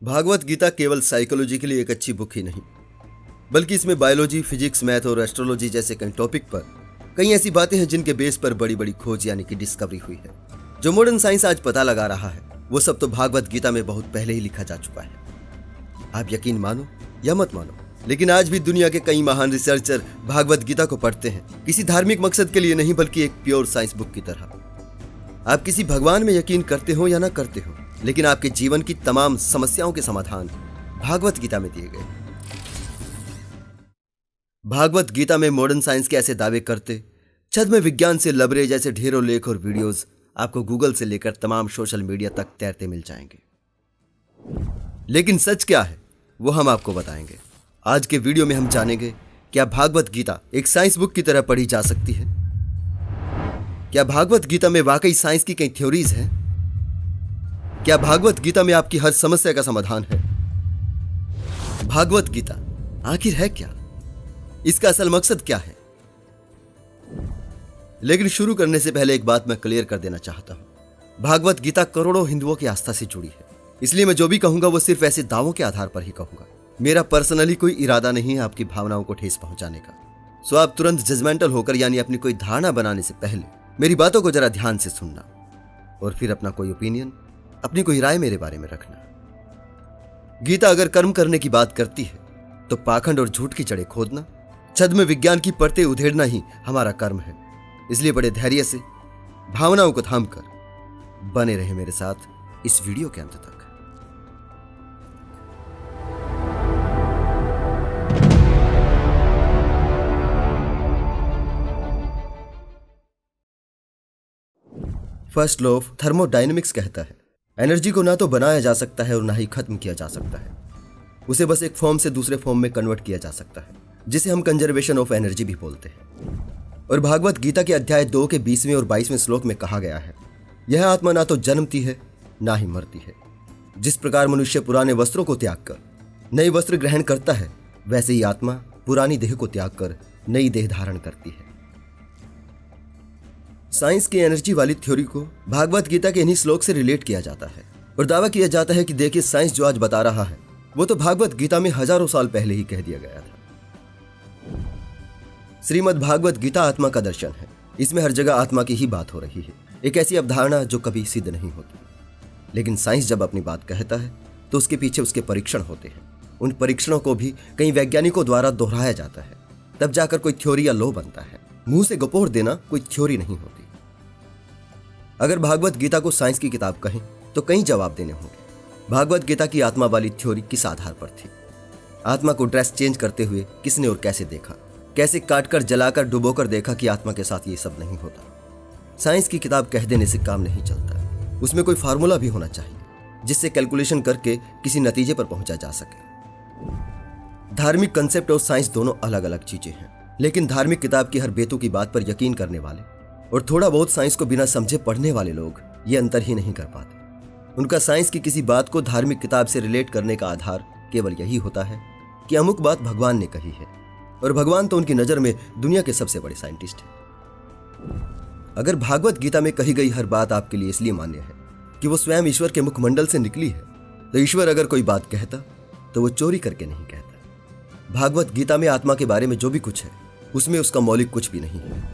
भागवत गीता केवल साइकोलॉजी के लिए एक अच्छी बुक ही नहीं, बल्कि इसमें बायोलॉजी, फिजिक्स, मैथ और एस्ट्रोलॉजी जैसे कई टॉपिक पर कई ऐसी बातें हैं जिनके बेस पर बड़ी बड़ी खोज यानी कि डिस्कवरी हुई है। जो मॉडर्न साइंस आज पता लगा रहा है वो सब तो भागवत गीता में बहुत पहले ही लिखा जा चुका है। आप यकीन मानो या मत मानो, लेकिन आज भी दुनिया के कई महान रिसर्चर भागवत गीता को पढ़ते हैं, किसी धार्मिक मकसद के लिए नहीं बल्कि एक प्योर साइंस बुक की तरह। आप किसी भगवान में यकीन करते हो या ना करते हो, लेकिन आपके जीवन की तमाम समस्याओं के समाधान भागवत गीता में दिए गए। भागवत गीता में मॉडर्न साइंस के ऐसे दावे करते, छद्म में विज्ञान से लबरे जैसे ढेरों लेख और वीडियोस आपको गूगल से लेकर तमाम सोशल मीडिया तक तैरते मिल जाएंगे। लेकिन सच क्या है वो हम आपको बताएंगे। आज के वीडियो में हम जानेंगे क्या भागवत गीता एक साइंस बुक की तरह पढ़ी जा सकती है? क्या भागवत गीता में वाकई साइंस की कई थ्योरीज हैं? क्या भागवत गीता में आपकी हर समस्या का समाधान है? भागवत गीता आखिर है क्या? इसका असल मकसद क्या है? लेकिन शुरू करने से पहले एक बात मैं क्लियर कर देना चाहता हूं। भागवत गीता करोड़ों हिंदुओं की आस्था से जुड़ी है, इसलिए मैं जो भी कहूंगा वो सिर्फ ऐसे दावों के आधार पर ही कहूंगा। मेरा पर्सनली कोई इरादा नहीं है आपकी भावनाओं को ठेस पहुंचाने का। सो आप तुरंत जजमेंटल होकर यानी अपनी कोई धारणा बनाने से पहले मेरी बातों को जरा ध्यान से सुनना और फिर अपना कोई ओपिनियन, अपनी कोई राय मेरे बारे में रखना। गीता अगर कर्म करने की बात करती है तो पाखंड और झूठ की जड़ें खोदना, छद्म विज्ञान की परतें उधेड़ना ही हमारा कर्म है। इसलिए बड़े धैर्य से भावनाओं को थामकर बने रहे मेरे साथ इस वीडियो के अंत तक। फर्स्ट लॉ ऑफ थर्मोडायनेमिक्स कहता है एनर्जी को ना तो बनाया जा सकता है और ना ही खत्म किया जा सकता है। उसे बस एक फॉर्म से दूसरे फॉर्म में कन्वर्ट किया जा सकता है, जिसे हम कंजर्वेशन ऑफ एनर्जी भी बोलते हैं। और भागवत गीता के अध्याय 2 के 20वें और 22वें श्लोक में कहा गया है, यह आत्मा ना तो जन्मती है ना ही मरती है। जिस प्रकार मनुष्य पुराने वस्त्रों को त्याग कर नए वस्त्र ग्रहण करता है, वैसे ही आत्मा पुरानी देह को त्याग कर नई देह धारण करती है। साइंस की एनर्जी वाली थ्योरी को भागवत गीता के इन्हीं श्लोक से रिलेट किया जाता है और दावा किया जाता है कि देखिए, साइंस जो आज बता रहा है वो तो भागवत गीता में हजारों साल पहले ही कह दिया गया था। श्रीमद् भागवत गीता आत्मा का दर्शन है। इसमें हर जगह आत्मा की ही बात हो रही है, एक ऐसी अवधारणा जो कभी सिद्ध नहीं होती। लेकिन साइंस जब अपनी बात कहता है तो उसके पीछे उसके परीक्षण होते हैं। उन परीक्षणों को भी कई वैज्ञानिकों द्वारा दोहराया जाता है, तब जाकर कोई थ्योरी या लॉ बनता है। मुंह से गपोड़ देना कोई थ्योरी नहीं होती। अगर भागवत गीता को साइंस की किताब कहें तो कई जवाब देने होंगे। भागवत गीता की आत्मा वाली थ्योरी किस आधार पर थी? आत्मा को ड्रेस चेंज करते हुए किसने और कैसे देखा? कैसे काटकर, जलाकर, डुबोकर देखा कि आत्मा के साथ ये सब नहीं होता? साइंस की किताब कह देने से काम नहीं चलता। उसमें कोई फार्मूला भी होना चाहिए जिससे कैलकुलेशन करके किसी नतीजे पर पहुंचा जा सके। धार्मिक कंसेप्ट और साइंस दोनों अलग अलग चीजें हैं, लेकिन धार्मिक किताब की हर बेतुकी बात पर यकीन करने वाले और थोड़ा बहुत साइंस को बिना समझे पढ़ने वाले लोग ये अंतर ही नहीं कर पाते। उनका साइंस की किसी बात को धार्मिक किताब से रिलेट करने का आधार केवल यही होता है कि अमुक बात भगवान ने कही है, और भगवान तो उनकी नजर में दुनिया के सबसे बड़े साइंटिस्ट हैं। अगर भागवत गीता में कही गई हर बात आपके लिए इसलिए मान्य है कि वो स्वयं ईश्वर के मुखमंडल से निकली है, तो ईश्वर अगर कोई बात कहता तो वो चोरी करके नहीं कहता। भागवत गीता में आत्मा के बारे में जो भी कुछ है उसमें उसका मौलिक कुछ भी नहीं है।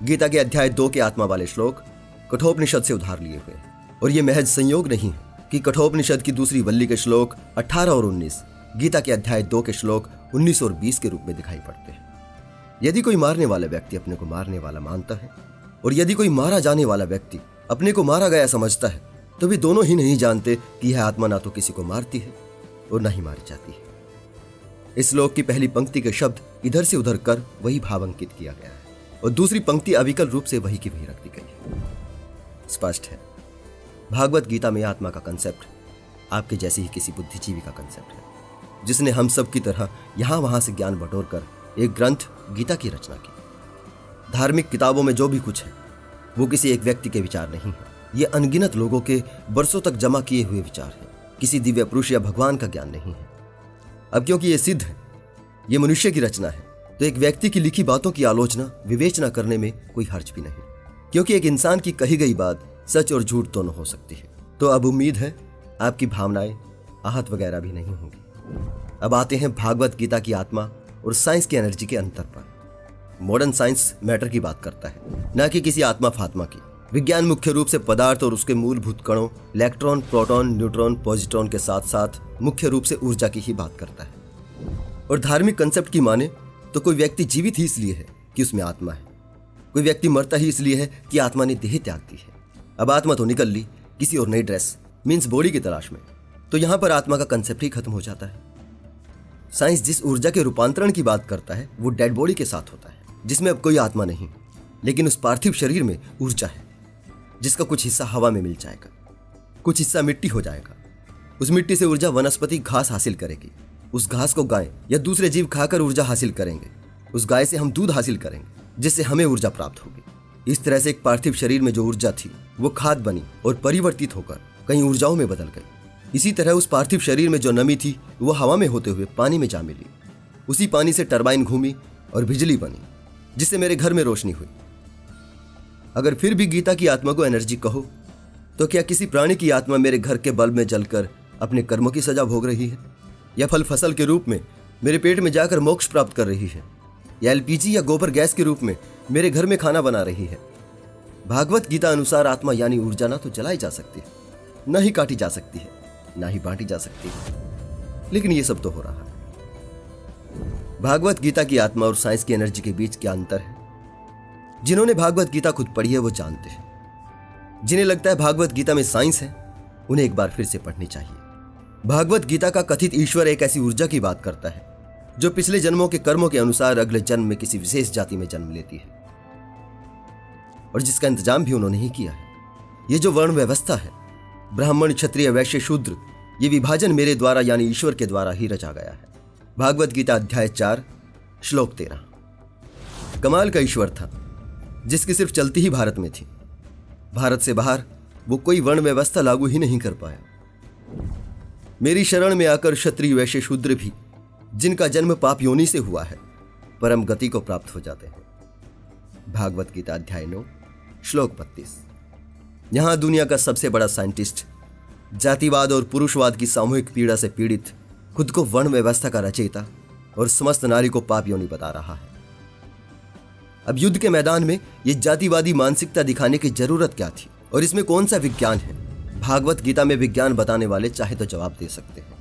गीता के अध्याय 2 के आत्मा वाले श्लोक कठोपनिषद से उधार लिए हुए, और ये महज संयोग नहीं है कि कठोपनिषद की दूसरी वल्ली के श्लोक 18 और 19 गीता के अध्याय 2 के श्लोक 19 और 20 के रूप में दिखाई पड़ते हैं। यदि कोई मारने वाला व्यक्ति अपने को मारने वाला मानता है और यदि कोई मारा जाने वाला व्यक्ति अपने को मारा गया समझता है, तो वे दोनों ही नहीं जानते कि यह आत्मा ना तो किसी को मारती है और ना ही मारी जाती है। इस श्लोक की पहली पंक्ति के शब्द इधर से उधर कर वही भावांकित किया गया है और दूसरी पंक्ति अविकल रूप से वही की वही रख दी गई है। स्पष्ट है, भागवत गीता में आत्मा का कंसेप्ट आपके जैसे ही किसी बुद्धिजीवी का कंसेप्ट है, जिसने हम सब की तरह यहां वहां से ज्ञान बटोर कर एक ग्रंथ गीता की रचना की। धार्मिक किताबों में जो भी कुछ है वो किसी एक व्यक्ति के विचार नहीं है, ये अनगिनत लोगों के बरसों तक जमा किए हुए विचार हैं। किसी दिव्य पुरुष या भगवान का ज्ञान नहीं है। अब क्योंकि ये सिद्ध है, ये मनुष्य की रचना है, तो एक व्यक्ति की लिखी बातों की आलोचना, विवेचना करने में कोई हर्ज भी नहीं, क्योंकि एक इंसान की कही गई बात सच और झूठ दोनों हो सकती है। तो अब उम्मीद है आपकी भावनाएं, आहत वगैरह भी नहीं होंगी। अब आते हैं भागवत गीता की आत्मा और साइंस की एनर्जी के अंतर पर। मॉडर्न साइंस मैटर की बात करता है, न कि किसी आत्मा फात्मा की। विज्ञान मुख्य रूप से पदार्थ और उसके मूलभूत कणों इलेक्ट्रॉन, प्रोटॉन, न्यूट्रॉन, पॉजिट्रॉन के साथ साथ मुख्य रूप से ऊर्जा की ही बात करता है। और धार्मिक कंसेप्ट की माने तो कोई व्यक्ति जीवित ही इसलिए है कि उसमें आत्मा है, कोई व्यक्ति मरता ही इसलिए है कि आत्मा ने देह त्याग दी है। अब आत्मा तो निकल ली किसी और नई ड्रेस मीन्स बॉडी की तलाश में, तो यहां पर आत्मा का कंसेप्ट ही खत्म हो जाता है। साइंस जिस ऊर्जा के रूपांतरण की बात करता है वो डेड बॉडी के साथ होता है, जिसमें अब कोई आत्मा नहीं, लेकिन उस पार्थिव शरीर में ऊर्जा है, जिसका कुछ हिस्सा हवा में मिल जाएगा, कुछ हिस्सा मिट्टी हो जाएगा। उस मिट्टी से ऊर्जा वनस्पति घास हासिल करेगी, उस घास को गाय या दूसरे जीव खाकर ऊर्जा हासिल करेंगे, उस गाय से हम दूध हासिल करेंगे, जिससे हमें ऊर्जा प्राप्त होगी। इस तरह से एक पार्थिव शरीर में जो ऊर्जा थी वो खाद बनी और परिवर्तित होकर कई ऊर्जाओं में बदल गई। इसी तरह उस पार्थिव शरीर में जो नमी थी वो हवा में होते हुए पानी में जा मिली। उसी पानी से टरबाइन घूमी और बिजली बनी, जिससे मेरे घर में रोशनी हुई। अगर फिर भी गीता की आत्मा को एनर्जी कहो, तो क्या किसी प्राणी की आत्मा मेरे घर के बल्ब में जलकर अपने कर्मों की सजा भोग रही है, या फल फसल के रूप में मेरे पेट में जाकर मोक्ष प्राप्त कर रही है, या एलपीजी या गोबर गैस के रूप में मेरे घर में खाना बना रही है? भागवत गीता अनुसार आत्मा यानी ऊर्जा ना तो जलाई जा सकती है, ना ही काटी जा सकती है, ना ही बांटी जा सकती है, लेकिन ये सब तो हो रहा है। भागवत गीता की आत्मा और साइंस की एनर्जी के बीच क्या अंतर है? जिन्होंने भागवत गीता खुद पढ़ी है वो जानते हैं। जिन्हें लगता है भागवत गीता में साइंस है, उन्हें एक बार फिर से पढ़नी चाहिए। भागवत गीता का कथित ईश्वर एक ऐसी ऊर्जा की बात करता है जो पिछले जन्मों के कर्मों के अनुसार अगले जन्म में किसी विशेष जाति में जन्म लेती है, और जिसका इंतजाम भी उन्होंने ही किया है। ये जो वर्ण व्यवस्था है, ब्राह्मण, क्षत्रिय, वैश्य, शूद्र, ये विभाजन मेरे द्वारा यानी ईश्वर के द्वारा ही रचा गया है। भागवत गीता अध्याय 4 श्लोक 13। कमाल का ईश्वर था जिसकी सिर्फ चलती ही भारत में थी। भारत से बाहर वो कोई वर्ण व्यवस्था लागू ही नहीं कर पाया। मेरी शरण में आकर क्षत्रिय, वैश्य, शूद्र भी, जिनका जन्म पाप योनि से हुआ है, परम गति को प्राप्त हो जाते हैं। भागवत गीता अध्याय 9 श्लोक 32। यहां दुनिया का सबसे बड़ा साइंटिस्ट जातिवाद और पुरुषवाद की सामूहिक पीड़ा से पीड़ित खुद को वर्ण व्यवस्था का रचयिता और समस्त नारी को पाप योनि बता रहा है। अब युद्ध के मैदान में ये जातिवादी मानसिकता दिखाने की जरूरत क्या थी, और इसमें कौन सा विज्ञान है? भागवत गीता में विज्ञान बताने वाले चाहे तो जवाब दे सकते हैं।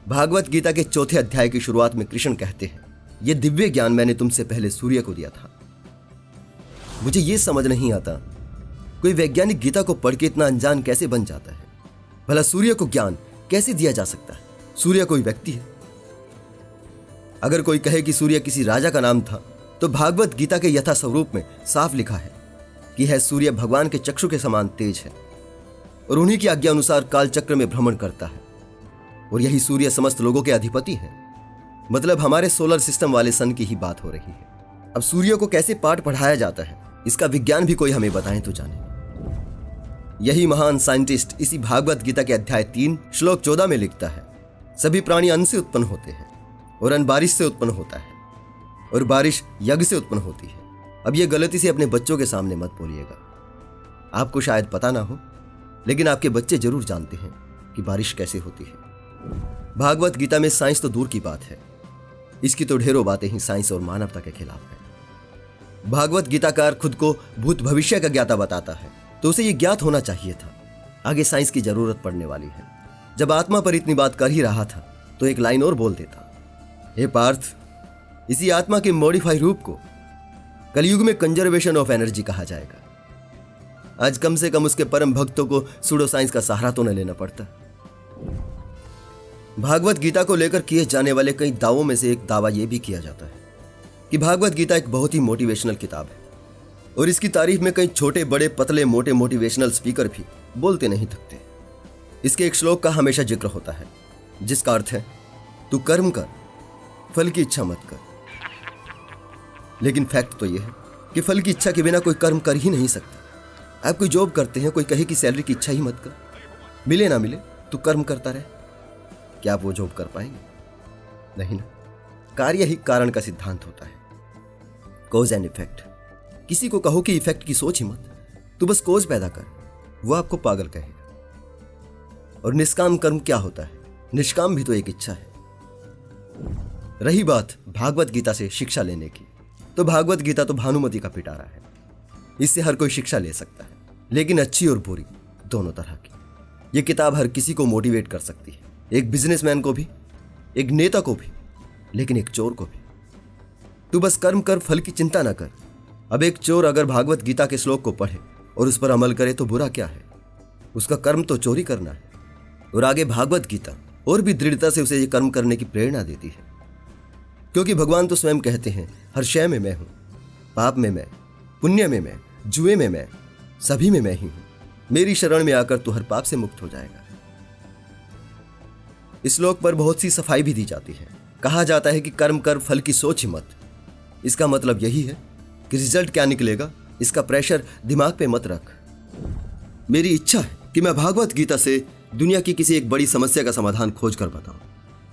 भागवत गीता के 4थे अध्याय की शुरुआत में कृष्ण कहते हैं, यह दिव्य ज्ञान मैंने तुमसे पहले सूर्य को दिया था। मुझे यह समझ नहीं आता कोई वैज्ञानिक गीता को पढ़ के इतना अनजान कैसे बन जाता है। भला सूर्य को ज्ञान कैसे दिया जा सकता है? सूर्य कोई व्यक्ति है? अगर कोई कहे कि सूर्य किसी राजा का नाम था, तो भागवत गीता के यथा स्वरूप में साफ लिखा है कि यह सूर्य भगवान के चक्षु के समान तेज है और उन्हीं की आज्ञा अनुसार काल चक्र में भ्रमण करता है, और यही सूर्य समस्त लोगों के अधिपति है। मतलब हमारे सोलर सिस्टम वाले सन की ही बात हो रही है। अब सूर्य को कैसे पाठ पढ़ाया जाता है, इसका विज्ञान भी कोई हमें बताएं तो जाने। यही महान साइंटिस्ट इसी भागवत गीता के अध्याय 3 श्लोक 14 में लिखता है, सभी प्राणी अन्न से उत्पन्न होते हैं और अन्न बारिश से उत्पन्न होता है और बारिश यज्ञ से उत्पन्न होती है। अब यह गलती से अपने बच्चों के सामने मत बोलिएगा। आपको शायद पता ना हो, लेकिन आपके बच्चे जरूर जानते हैं कि बारिश कैसे होती है। भागवत गीता में साइंस तो दूर की बात है, इसकी तो ढेरों बातें ही साइंस और मानवता के खिलाफ है। भागवत गीताकार खुद को भूत भविष्य का ज्ञाता बताता है, तो उसे यह ज्ञात होना चाहिए था आगे साइंस की जरूरत पड़ने वाली है। जब आत्मा पर इतनी बात कर ही रहा था तो एक लाइन और बोल देता, हे पार्थ, इसी आत्मा के मॉडिफाई रूप को कलयुग में कंजर्वेशन ऑफ एनर्जी कहा जाएगा। आज कम से कम उसके परम भक्तों को सूडो साइंस का सहारा तो न लेना पड़ता। भागवत गीता को लेकर किए जाने वाले कई दावों में से एक दावा यह भी किया जाता है कि भागवत गीता एक बहुत ही मोटिवेशनल किताब है, और इसकी तारीफ में कई छोटे बड़े पतले मोटे मोटिवेशनल स्पीकर भी बोलते नहीं थकते। इसके एक श्लोक का हमेशा जिक्र होता है जिसका अर्थ है, तू कर्म कर, फल की इच्छा मत कर। लेकिन फैक्ट तो यह है कि फल की इच्छा के बिना कोई कर्म कर ही नहीं सकता। आप कोई जॉब करते हैं, कोई कहे कि सैलरी की इच्छा ही मत कर, मिले ना मिले तू कर्म करता रहे, क्या आप वो जॉब कर पाएंगे? नहीं ना। कार्य ही कारण का सिद्धांत होता है, कॉज एंड इफेक्ट। किसी को कहो कि इफेक्ट की सोच ही मत, तू बस कॉज पैदा कर, वो आपको पागल कहेगा। और निष्काम कर्म क्या होता है? निष्काम भी तो एक इच्छा है। रही बात भागवत गीता से शिक्षा लेने की, तो भागवत गीता तो भानुमति का पिटारा है। इससे हर कोई शिक्षा ले सकता है, लेकिन अच्छी और बुरी दोनों तरह की। यह किताब हर किसी को मोटिवेट कर सकती है, एक बिजनेसमैन को भी, एक नेता को भी, लेकिन एक चोर को भी। तू बस कर्म कर, फल की चिंता न कर। अब एक चोर अगर भागवत गीता के श्लोक को पढ़े और उस पर अमल करे तो बुरा क्या है? उसका कर्म तो चोरी करना है। और आगे भागवत गीता और भी दृढ़ता से उसे ये कर्म करने की प्रेरणा देती है, क्योंकि भगवान तो स्वयं कहते हैं हर शय में मैं हूं, पाप में मैं, पुण्य में मैं, जुए में मैं, सभी में मैं ही हूं। मेरी शरण में आकर तू हर पाप से मुक्त हो जाएगा। इस श्लोक पर बहुत सी सफाई भी दी जाती है। कहा जाता है कि कर्म कर, फल की सोच ही मत। इसका मतलब यही है कि रिजल्ट क्या निकलेगा इसका प्रेशर दिमाग पे मत रख। मेरी इच्छा है कि मैं भागवत गीता से दुनिया की किसी एक बड़ी समस्या का समाधान खोज कर बताऊं।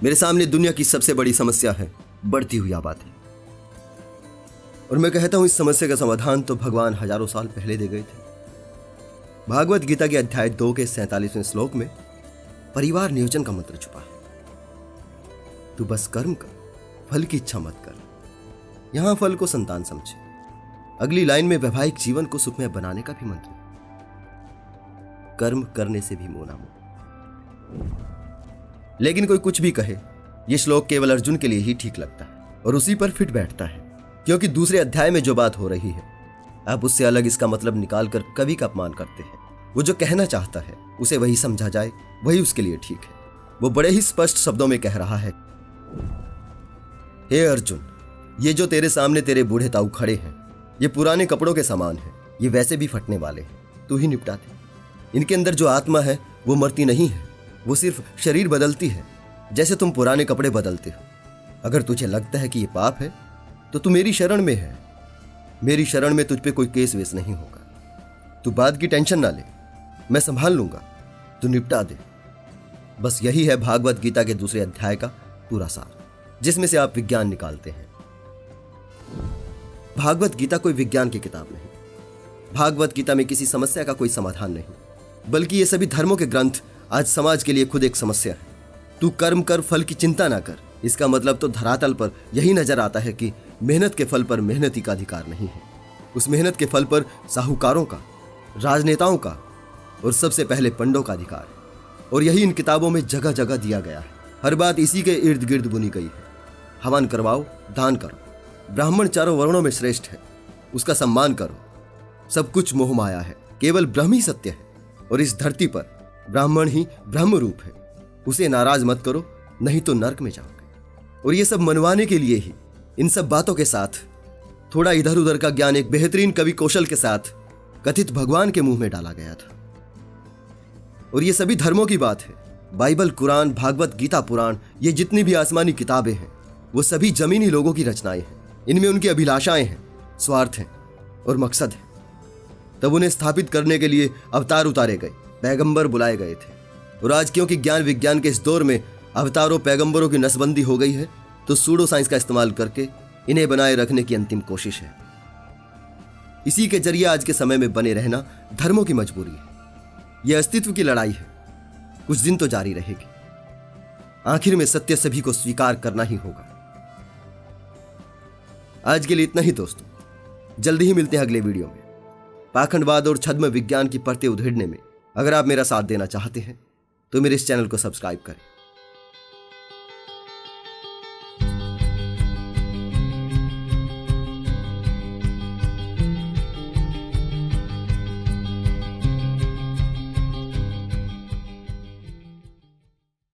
मेरे सामने दुनिया की सबसे बड़ी समस्या है बढ़ती हुई आबादी, और मैं कहता हूं इस समस्या का समाधान तो भगवान हजारों साल पहले दे गए थे। भागवत गीता के अध्याय 2 के 47वें श्लोक में परिवार नियोजन का मंत्र छुपा है। तू बस कर्म कर, फल की इच्छा मत कर। यहां फल को संतान समझे। अगली लाइन में वैवाहिक जीवन को सुखमय बनाने का भी मंत्र है। कर्म करने से भी मोह ना मोह। लेकिन कोई कुछ भी कहे, यह श्लोक केवल अर्जुन के लिए ही ठीक लगता है और उसी पर फिट बैठता है, क्योंकि दूसरे अध्याय में जो बात हो रही है आप उससे अलग इसका मतलब निकालकर कवि का अपमान करते हैं। वो जो कहना चाहता है उसे वही समझा जाए, वही उसके लिए ठीक है। वो बड़े ही स्पष्ट शब्दों में कह रहा है, हे अर्जुन, ये जो तेरे सामने तेरे बूढ़े ताऊ खड़े हैं, ये पुराने कपड़ों के समान है। ये वैसे भी फटने वाले हैं, तू ही निपटा दे। इनके अंदर जो आत्मा है वो मरती नहीं है, वो सिर्फ शरीर बदलती है, जैसे तुम पुराने कपड़े बदलते हो। अगर तुझे लगता है कि ये पाप है तो तू मेरी शरण में है। मेरी शरण में तुझ पे कोई केस वेस नहीं होगा। तू बात की टेंशन ना ले, मैं संभाल लूंगा, तू निपटा दे। बस यही है भागवत गीता के दूसरे अध्याय का पूरा सार, जिसमें से आप विज्ञान निकालते हैं। भागवत गीता कोई विज्ञान की किताब नहीं। भागवत गीता में किसी समस्या का कोई समाधान नहीं, बल्कि ये सभी धर्मों के ग्रंथ आज समाज के लिए खुद एक समस्या है। तू कर्म कर, फल की चिंता ना कर। इसका मतलब तो धरातल पर यही नजर आता है कि मेहनत के फल पर मेहनती का अधिकार नहीं है। उस मेहनत के फल पर साहूकारों का, राजनेताओं का और सबसे पहले पंडों का अधिकार है। और यही इन किताबों में जगह जगह दिया गया है। हर बात इसी के इर्द गिर्द बुनी गई है। हवन करवाओ, दान करो, ब्राह्मण चारों वर्णों में श्रेष्ठ है, उसका सम्मान करो। सब कुछ मोह माया है, केवल ब्रह्म ही सत्य है। और इस धरती पर ब्राह्मण ही ब्रह्म रूप है। उसे नाराज मत करो, नहीं तो नरक में जाओगे। और ये सब मनवाने के लिए ही इन सब बातों के साथ थोड़ा इधर उधर का ज्ञान एक बेहतरीन कवि कौशल के साथ कथित भगवान के मुंह में डाला गया था। और ये सभी धर्मों की बात है। बाइबल, कुरान, भागवत गीता, पुराण, ये जितनी भी आसमानी किताबें हैं वो सभी जमीनी लोगों की रचनाएं हैं। इनमें उनकी अभिलाषाएं हैं, स्वार्थ हैं और मकसद है। तब उन्हें स्थापित करने के लिए अवतार उतारे गए, पैगंबर बुलाए गए थे। और आज क्योंकि ज्ञान विज्ञान के इस दौर में अवतारों पैगंबरों की नसबंदी हो गई है, तो सूडो साइंस का इस्तेमाल करके इन्हें बनाए रखने की अंतिम कोशिश है। इसी के जरिए आज के समय में बने रहना धर्मों की मजबूरी है। यह अस्तित्व की लड़ाई है, कुछ दिन तो जारी रहेगी। आखिर में सत्य सभी को स्वीकार करना ही होगा। आज के लिए इतना ही दोस्तों, जल्दी ही मिलते हैं अगले वीडियो में। पाखंडवाद और छद्म विज्ञान की परतें उधेड़ने में अगर आप मेरा साथ देना चाहते हैं तो मेरे इस चैनल को सब्सक्राइब करें।